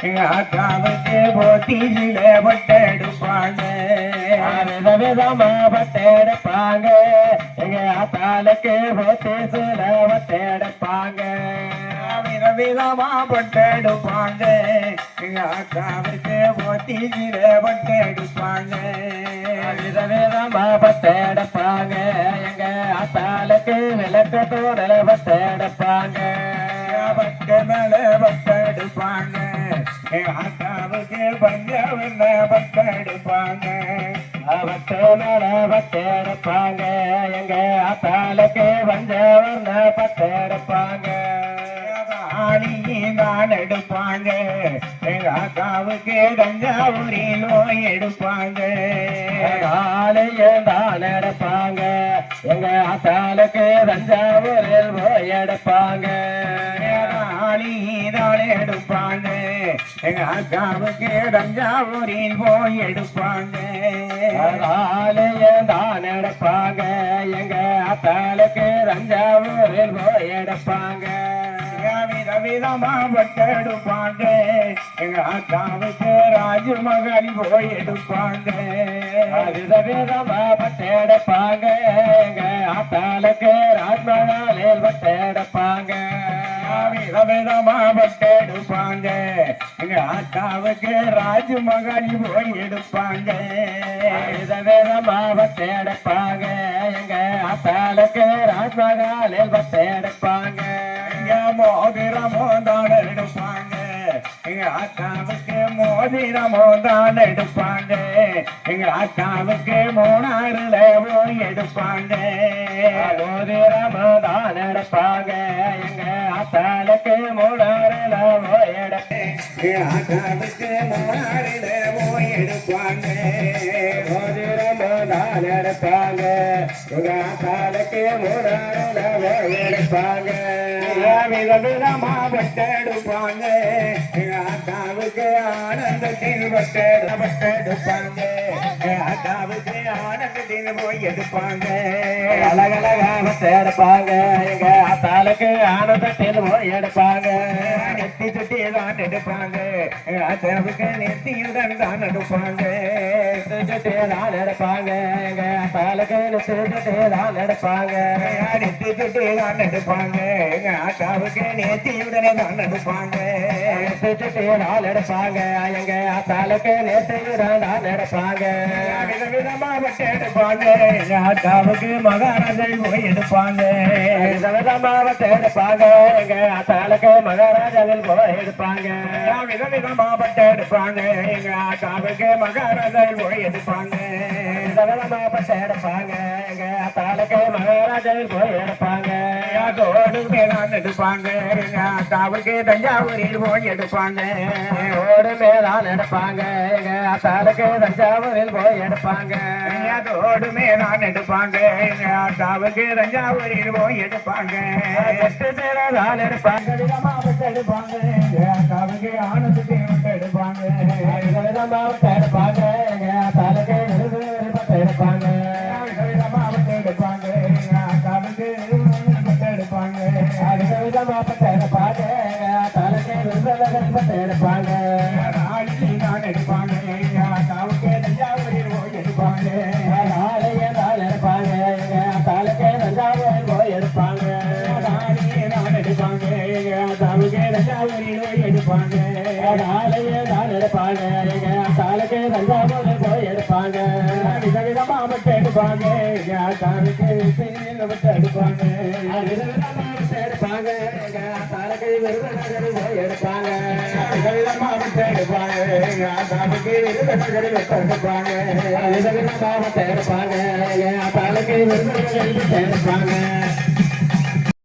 எங்க அக்காவுக்கு போட்டியில பட்டெடுப்பாங்க விதவிதமா பட்டெடுப்பாங்க எங்க அத்தாளுக்கு போட்டிசில பட்டெடுப்பாங்க விதவிதமா பட்டெடுப்பாங்க எங்க அக்காவுக்கு போட்டியில பட்டெடுப்பாங்க விதவிதமா பட்டெடுப்பாங்க எங்க அத்தாளுக்கு விளக்கத்தோட பட்டெடுப்பாங்க பட்ட மேல பட்டெடுப்பாங்க எங்க அக்காவுக்கு பஞ்சவெல்ல பட்டெடுப்பாங்க பட்ட மேல பட்டெடுப்பாங்க எங்க அத்தாளுக்கு பஞ்சவெல்ல பட்டெடுப்பாங்க ஆணிதான் எடுப்பாங்க எங்க அக்காவுக்கு தஞ்சாவூரில் நோய் எடுப்பாங்க ஆலையதான் எடுப்பாங்க எங்க அத்தாளுக்கு தஞ்சாவூரில் நோய் எடுப்பாங்க ஆணிதான் எடுப்பாங்க எங்க அக்காவுக்கு தஞ்சாவூரில் போய் எடுப்பாங்க ஆலையதான் எடுப்பாங்க எங்க அத்தாளுக்கு தஞ்சாவூரில் போய் எடுப்பாங்க விதவிதமா பட்டெடுப்பாங்க எங்க அக்காவுக்கு ராஜமகன் போய் எடுப்பாங்க விதவிதமா பட்டெடுப்பாங்க எங்க அத்தாளுக்கு ராஜ்மகாலில் பட்டெடுப்பாங்க விதவிதமா பட்டெடுப்பாங்க எங்க அக்காவுக்கு ராஜமகன் போய் எடுப்பாங்க விதவிதமா பட்டெடுப்பாங்க எங்க அத்தாளுக்கு ராஜ்மகாலில் பட்டெடுப்பாங்க மோதிரமோ தான் எடுப்பாங்க எங்க அக்காவுக்கு மோதிரமோ தான் எடுப்பாங்க எங்க அக்காவுக்கு மூணாறுல போய் எடுப்பாங்க மோதிரமோ தான் எடுப்பாங்க எங்க அத்தாளுக்கு மூணாறுல போய் எடுப்பாங்க அக்காவுக்கு மூணாறுல போய் எடுப்பாங்க மோதிரமோ தான் எடுப்பாங்க எங்க அத்தாளுக்கு மூணாறுல போய் எடுப்பாங்க விதவிதமா பட்டெடுப்பாங்க அக்காவுக்கு ஆனந்தத்தில் பட்டெடுப்பாங்க அக்காவுக்கு ஆனந்தத்தில் போய் எடுப்பாங்க அழகழகா பட்டெடுப்பாங்க எங்க அத்தாளுக்கு ஆனந்தத்தில் போய் எடுப்பாங்க நெத்தி சுட்டி தான் எடுப்பாங்க அத்தாவுக்கு நெத்தியுடன் தான் எடுப்பாங்க சுட்டி தான் எடுப்பாங்க எங்க அத்தாளுக்கு நெத்தி சுட்டி தான் எடுப்பாங்க நெத்தி சுட்டி தான் எடுப்பாங்க எங்க அக்காவுக்கு நேத்தியுடனே தான் எடுப்பாங்க நாள் எடுப்பாங்க எங்க அத்தாளுக்கு நேத்தியுடன் தான் எடுப்பாங்க விதவிதமா பட்டு எடுப்பாங்க எங்க அக்காவுக்கு மகாராஜை போய் எடுப்பாங்க விதவிதமா பட்டு எடுப்பாங்க எங்க அத்தாளுக்கு மகாராஜாவில் போய் எடுப்பாங்க விதவிதமா பட்டு எடுப்பாங்க எங்க அக்காவுக்கு மகாராஜை போய் எடுப்பாங்க விதவிதமா பட்டு எடுப்பாங்க எங்க அத்தாளுக்கு மகாராஜாவில் போய் எடுப்பாங்க ஓடு மேலான் எடுப்பாங்க எங்க அக்காவுக்கு தஞ்சாவூரில் போய் எடுப்பாங்க ஓடு மேலான் எடுப்பாங்க எங்க அத்தாளுக்கு தஞ்சாவூரில் போய் எடுப்பாங்க ஓடு மேலான் எடுப்பாங்க எங்க அக்காவுக்கு தஞ்சாவூரில் போய் எடுப்பாங்க மேலான் எடுப்பாங்க விதமாவட்ட எடுப்பாங்க எங்க அக்காவுக்கு ஆனந்தத்தை விட்டு எடுப்பாங்க விதமாவட்ட எடுப்பாங்க எங்க அத்தாளுக்கு எடுப்பாங்க விதமாவட்ட எடுப்பாங்க எங்க அக்காவுக்கு விதவிதமா பட்டெடுப்பாங்க தலைக்கு பட்டெடுப்பாங்க நான் எடுப்பாங்க எங்க அக்காவுக்கு தஞ்சாவூரில் போய் எடுப்பாங்க நாளையதால் எடுப்பாங்க எங்க தலைக்கு தஞ்சாவூரில் போய் எடுப்பாங்க நான் எடுப்பாங்க எங்க அக்காவுக்கு தஞ்சாவூரில் போய் எடுப்பாங்க நாளையதால் எடுப்பாங்க எங்க தலைக்கு தஞ்சாவூரில் போய் எடுப்பாங்க விதவிதமா பட்டெடுப்பாங்க எங்க அக்காவுக்கு பட்டெடுப்பாங்க விதவிதமா எடுப்பாங்க எங்க அத்தாளுக்கு விருதுநகர் போய் எடுப்பாங்க விதவிதமா எடுப்பாங்க எங்க அத்தாளுக்கு விருதுநகர் எடுப்பாங்க விதவிதமா எடுப்பாங்க எங்க அத்தாளுக்கு விருதுநகர் எடுப்பாங்க